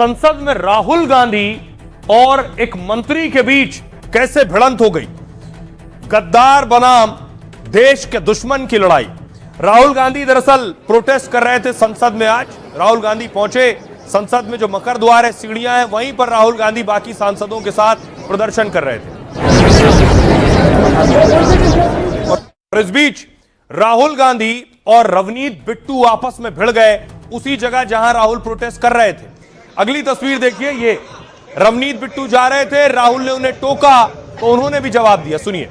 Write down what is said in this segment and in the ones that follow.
संसद में राहुल गांधी और एक मंत्री के बीच कैसे भिड़ंत हो गई। गद्दार बनाम देश के दुश्मन की लड़ाई। राहुल गांधी दरअसल प्रोटेस्ट कर रहे थे संसद में। आज राहुल गांधी पहुंचे संसद में, जो मकर द्वार है, सीढ़ियां हैं, वहीं पर राहुल गांधी बाकी सांसदों के साथ प्रदर्शन कर रहे थे। और इस बीच राहुल गांधी और रवनीत बिट्टू आपस में भिड़ गए उसी जगह जहां राहुल प्रोटेस्ट कर रहे थे। अगली तस्वीर देखिए, ये रवनीत बिट्टू जा रहे थे, राहुल ने उन्हें टोका तो उन्होंने भी जवाब दिया। सुनिए।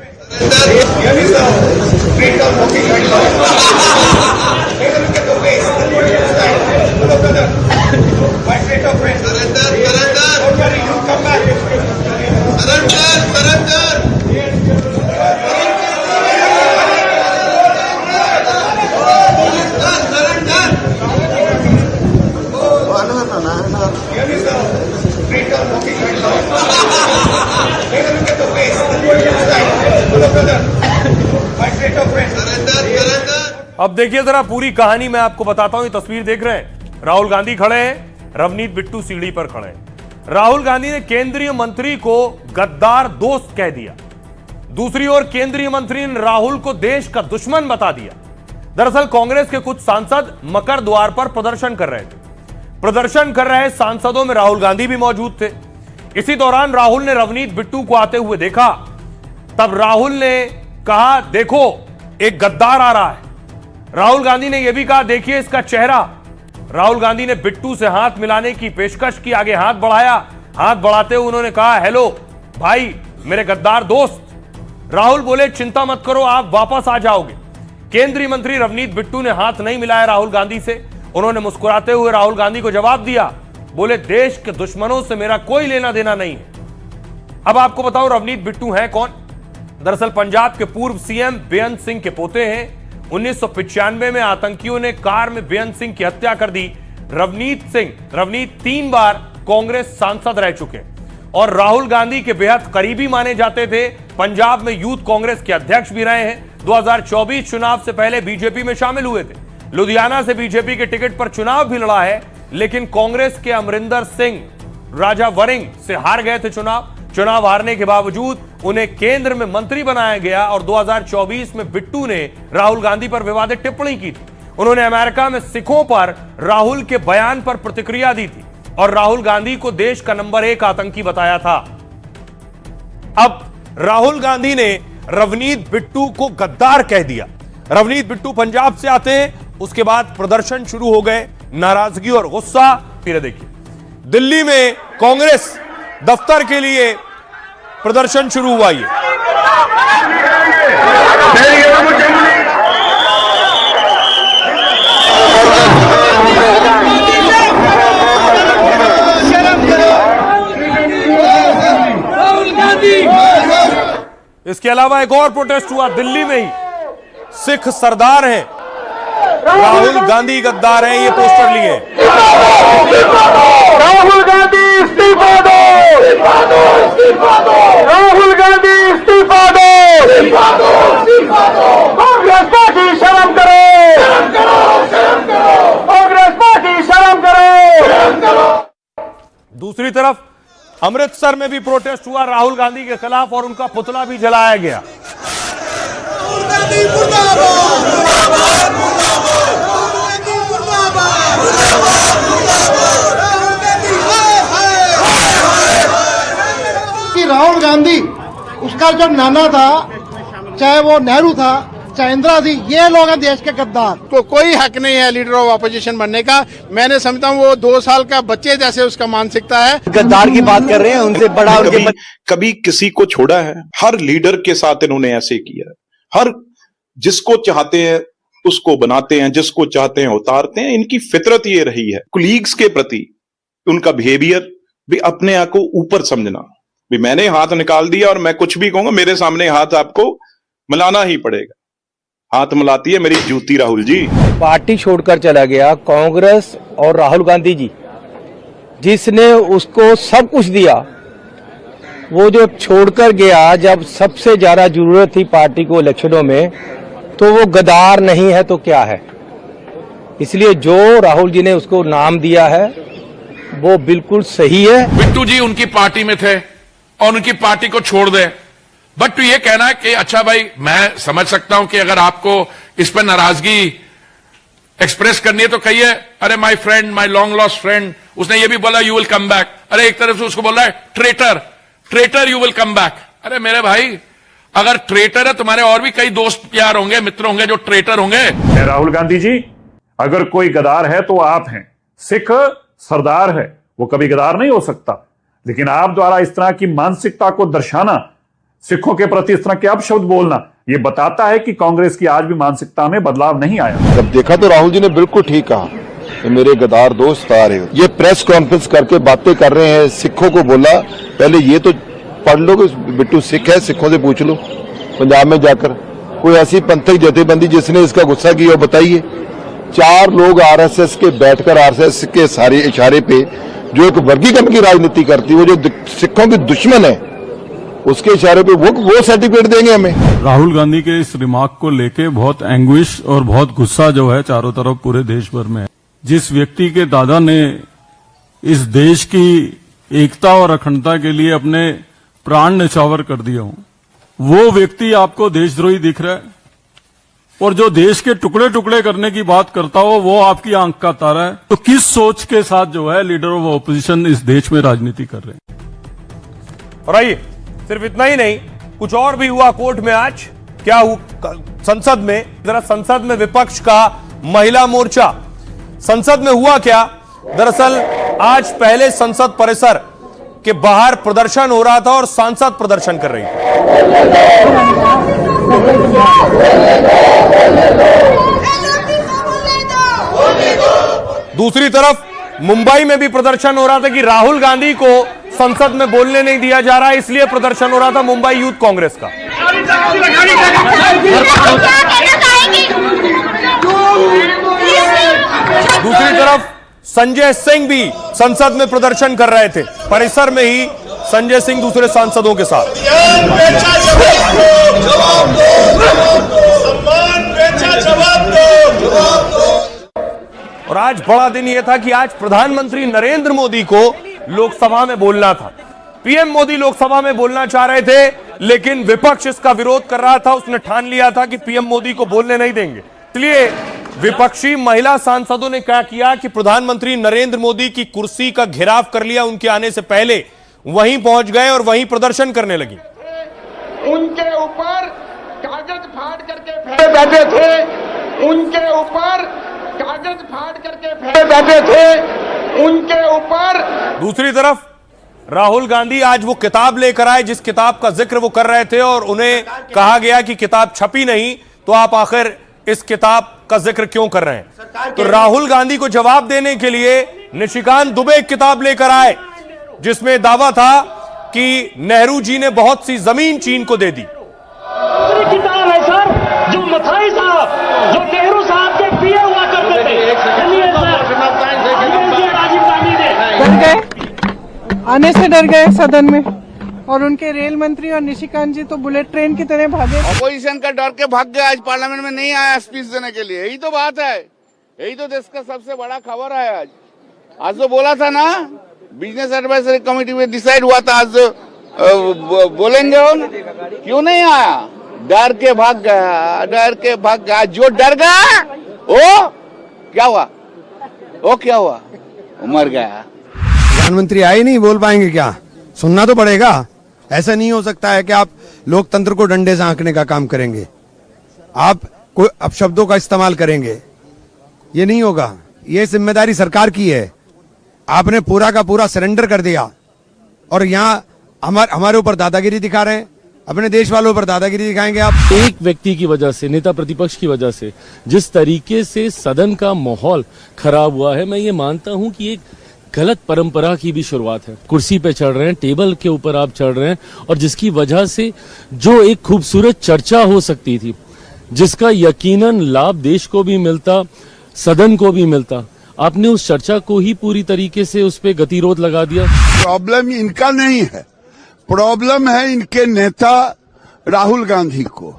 अब देखिए जरा पूरी कहानी मैं आपको बताता हूं। ये तस्वीर देख रहे हैं, राहुल गांधी खड़े हैं, रवनीत बिट्टू सीढ़ी पर खड़े हैं। राहुल गांधी ने केंद्रीय मंत्री को गद्दार दोस्त कह दिया। दूसरी ओर केंद्रीय मंत्री ने राहुल को देश का दुश्मन बता दिया। दरअसल कांग्रेस के कुछ सांसद मकर द्वार पर प्रदर्शन कर रहे थे। प्रदर्शन कर रहे सांसदों में राहुल गांधी भी मौजूद थे। इसी दौरान राहुल ने रवनीत बिट्टू को आते हुए देखा। तब राहुल ने कहा, देखो एक गद्दार आ रहा है। राहुल गांधी ने यह भी कहा, देखिए इसका चेहरा। राहुल गांधी ने बिट्टू से हाथ मिलाने की पेशकश की, आगे हाथ बढ़ाया। हाथ बढ़ाते हुए उन्होंने कहा, हेलो भाई, मेरे गद्दार दोस्त। राहुल बोले, चिंता मत करो, आप वापस आ जाओगे। केंद्रीय मंत्री रवनीत बिट्टू ने हाथ नहीं मिलाया राहुल गांधी से। उन्होंने मुस्कुराते हुए राहुल गांधी को जवाब दिया, बोले देश के दुश्मनों से मेरा कोई लेना देना नहीं है। अब आपको बताऊं रवनीत बिट्टू हैं कौन। दरअसल पंजाब के पूर्व सीएम बेअंत सिंह के पोते हैं। 1995 में आतंकियों ने कार में बेअंत सिंह की हत्या कर दी। रवनीत 3 बार कांग्रेस सांसद रह चुके हैं और राहुल गांधी के बेहद करीबी माने जाते थे। पंजाब में यूथ कांग्रेस के अध्यक्ष भी रहे हैं। 2024 चुनाव से पहले बीजेपी में शामिल हुए थे। लुधियाना से बीजेपी के टिकट पर चुनाव भी लड़ा है, लेकिन कांग्रेस के अमरिंदर सिंह राजा वरिंग से हार गए थे चुनाव हारने के बावजूद उन्हें केंद्र में मंत्री बनाया गया। और 2024 में बिट्टू ने राहुल गांधी पर विवादित टिप्पणी की थी। उन्होंने अमेरिका में सिखों पर राहुल के बयान पर प्रतिक्रिया दी थी और राहुल गांधी को देश का नंबर 1 आतंकी बताया था। अब राहुल गांधी ने रवनीत बिट्टू को गद्दार कह दिया। रवनीत बिट्टू पंजाब से आते हैं, उसके बाद प्रदर्शन शुरू हो गए, नाराजगी और गुस्सा। फिर देखिए दिल्ली में कांग्रेस दफ्तर के लिए प्रदर्शन शुरू हुआ। ये इसके अलावा एक और प्रोटेस्ट हुआ दिल्ली में ही। सिख सरदार हैं, राहुल गांधी गद्दार हैं, ये पोस्टर लिए। राहुल गांधी इस्तीफा दो, राहुल गांधी इस्तीफा दो, कांग्रेस पार्टी शर्म करो, कांग्रेस पार्टी शर्म करो। दूसरी तरफ अमृतसर में भी प्रोटेस्ट हुआ राहुल गांधी के खिलाफ और उनका पुतला भी जलाया गया। राहुल गांधी, उसका जो नाना था, चाहे वो नेहरू था, चाहे इंदिरा थी, ये लोग हैं देश के गद्दार। तो कोई हक नहीं है लीडर ऑफ अपोजिशन बनने का। मैंने समझता हूँ वो 2 साल का बच्चे जैसे उसका मानसिकता है। गद्दार की बात कर रहे हैं, उनसे बड़ा कभी किसी को छोड़ा है? हर लीडर के साथ इन्होंने ऐसे किया। हर जिसको चाहते हैं उसको बनाते हैं, जिसको चाहते हैं उतारते हैं। इनकी फितरत ये रही है। कुलीग्स के प्रति उनका बिहेवियर भी अपने आप को ऊपर समझना। भी मैंने हाथ निकाल दिया और मैं कुछ भी कहूंगा, मेरे सामने हाथ आपको मिलाना ही पड़ेगा। हाथ मिलाती है मेरी जूती राहुल जी। पार्टी छोड़कर चला गया कांग्रेस और राहुल गांधी जी, जिसने उसको सब कुछ दिया, वो जो छोड़कर गया जब सबसे ज्यादा जरूरत थी पार्टी को इलेक्शनों में, तो वो गद्दार नहीं है तो क्या है। इसलिए जो राहुल जी ने उसको नाम दिया है वो बिल्कुल सही है। बिट्टू जी उनकी पार्टी में थे और उनकी पार्टी को छोड़ दे, बट तो ये कहना है कि अच्छा भाई, मैं समझ सकता हूं कि अगर आपको इस पर नाराजगी एक्सप्रेस करनी है तो कहिए, अरे my friend, my long lost friend, उसने ये भी बोला यू विल कम बैक। अरे एक तरफ से उसको बोला है traitor, traitor you will come back. अरे मेरे भाई, अगर ट्रेटर है, तुम्हारे और भी कई दोस्त यार होंगे, मित्र होंगे जो ट्रेटर होंगे। राहुल गांधी जी, अगर कोई गद्दार है तो आप हैं। सिख सरदार है, वो कभी गद्दार नहीं हो सकता, लेकिन आप द्वारा इस तरह की मानसिकता को दर्शाना, सिखों के प्रति इस तरह के अपशब्द बोलना, ये बताता है कि कांग्रेस की आज भी मानसिकता में बदलाव नहीं आया। जब देखा तो राहुल जी ने बिल्कुल ठीक कहा कि मेरे गद्दार दोस्त आ रहे हो। ये प्रेस कॉन्फ्रेंस करके बातें कर रहे हैं, सिखों को बोला, पहले ये तो पढ़ लो कि बिट्टू सिख है, सिखों से पूछ लो पंजाब में जाकर कोई ऐसी पंथक जथेबंदी जिसने इसका गुस्सा किया, बताइए। 4 लोग आरएसएस के बैठकर आरएसएस के सारे इशारे पे जो एक वर्गीकरण की राजनीति करती है, वो जो सिखों की दुश्मन है, उसके इशारे पे वो सर्टिफिकेट देंगे हमें। राहुल गांधी के इस रिमार्क को लेके बहुत एंग्विश और बहुत गुस्सा जो है चारों तरफ पूरे देश भर में है। जिस व्यक्ति के दादा ने इस देश की एकता और अखंडता के लिए अपने प्राण न्यौछावर कर दिए हों, वो व्यक्ति आपको देशद्रोही दिख रहा है, और जो देश के टुकड़े टुकड़े करने की बात करता हो वो आपकी आंख का तारा है। तो किस सोच के साथ जो है लीडर ऑफ ऑपोजिशन इस देश में राजनीति कर रहे हैं। और आइए, सिर्फ इतना ही नहीं, कुछ और भी हुआ कोर्ट में आज। क्या हुआ संसद में, जरा संसद में विपक्ष का महिला मोर्चा, संसद में हुआ क्या। दरअसल आज पहले संसद परिसर के बाहर प्रदर्शन हो रहा था और सांसद प्रदर्शन कर रही थी। दूसरी तरफ मुंबई में भी प्रदर्शन हो रहा था कि राहुल गांधी को संसद में बोलने नहीं दिया जा रहा, इसलिए प्रदर्शन हो रहा था मुंबई यूथ कांग्रेस का। दूसरी तरफ संजय सिंह भी संसद में प्रदर्शन कर रहे थे, परिसर में ही संजय सिंह दूसरे सांसदों के साथ। और आज बड़ा दिन यह था कि आज प्रधानमंत्री नरेंद्र मोदी को लोकसभा में बोलना था। पीएम मोदी लोकसभा में बोलना चाह रहे थे, लेकिन विपक्ष इसका विरोध कर रहा था। उसने ठान लिया था कि पीएम मोदी को बोलने नहीं देंगे। इसलिए विपक्षी महिला सांसदों ने क्या किया कि प्रधानमंत्री नरेंद्र मोदी की कुर्सी का घेराव कर लिया। उनके आने से पहले वहीं पहुंच गए और वहीं प्रदर्शन करने लगी। उनके ऊपर कागज फाड़ करके फेंक बैठे थे, उनके ऊपर कागज फाड़ करके फेंक बैठे थे, उनके ऊपर। दूसरी तरफ राहुल गांधी आज वो किताब लेकर आए जिस किताब का जिक्र वो कर रहे थे, और उन्हें कहा गया कि किताब छपी नहीं, तो आप आखिर इस किताब का जिक्र क्यों कर रहे हैं। तो राहुल गांधी को जवाब देने के लिए निशिकांत दुबे एक किताब लेकर आए जिसमें दावा था कि नेहरू जी ने बहुत सी जमीन चीन को दे दी। किताब है सर, जो मथाई साहब, जो नेहरू साहब के पीए हुआ करते थे, राजीव गांधी ने डर गए, आने से डर गए सदन में, और उनके रेल मंत्री और निशिकांत जी तो बुलेट ट्रेन की तरह भागे। अपोजिशन का डर के भाग गया, आज पार्लियामेंट में नहीं आया स्पीच देने के लिए। यही तो बात है, यही तो देश का सबसे बड़ा खबर है। आज तो बोला था ना, बिजनेस एडवाइजरी कमेटी में डिसाइड हुआ था, आज बोलेंगे हम, क्यों नहीं आया। डर के भाग गया, डर के भाग गया। जो डर गया वो क्या हुआ, वो क्या हुआ, मर गया। प्रधानमंत्री आए नहीं, बोल पाएंगे क्या, सुनना तो पड़ेगा। ऐसा नहीं हो सकता है कि आप लोकतंत्र को डंडे से आंकने का काम करेंगे, आप कोई अपशब्दों का इस्तेमाल करेंगे, ये नहीं होगा। ये जिम्मेदारी सरकार की है। आपने पूरा का पूरा सरेंडर कर दिया और यहाँ हमारे ऊपर दादागिरी दिखा रहे हैं, अपने देश वालों पर दादागिरी दिखाएंगे आप। एक व्यक्ति की वजह से, नेता प्रतिपक्ष की वजह से जिस तरीके से सदन का माहौल खराब हुआ है, मैं ये मानता हूं कि एक गलत परंपरा की भी शुरुआत है। कुर्सी पे चढ़ रहे हैं, टेबल के ऊपर आप चढ़ रहे हैं, और जिसकी वजह से जो एक खूबसूरत चर्चा हो सकती थी, जिसका यकीनन लाभ देश को भी मिलता, सदन को भी मिलता, आपने उस चर्चा को ही पूरी तरीके से उस पर गतिरोध लगा दिया। प्रॉब्लम इनका नहीं है, प्रॉब्लम है इनके नेता राहुल गांधी को,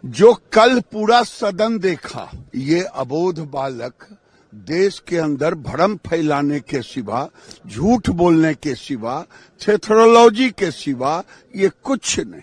जो कल पूरा सदन देखा। ये अबोध बालक देश के अंदर भ्रम फैलाने के सिवा, झूठ बोलने के सिवा, थेथरोलॉजी के सिवा ये कुछ नहीं।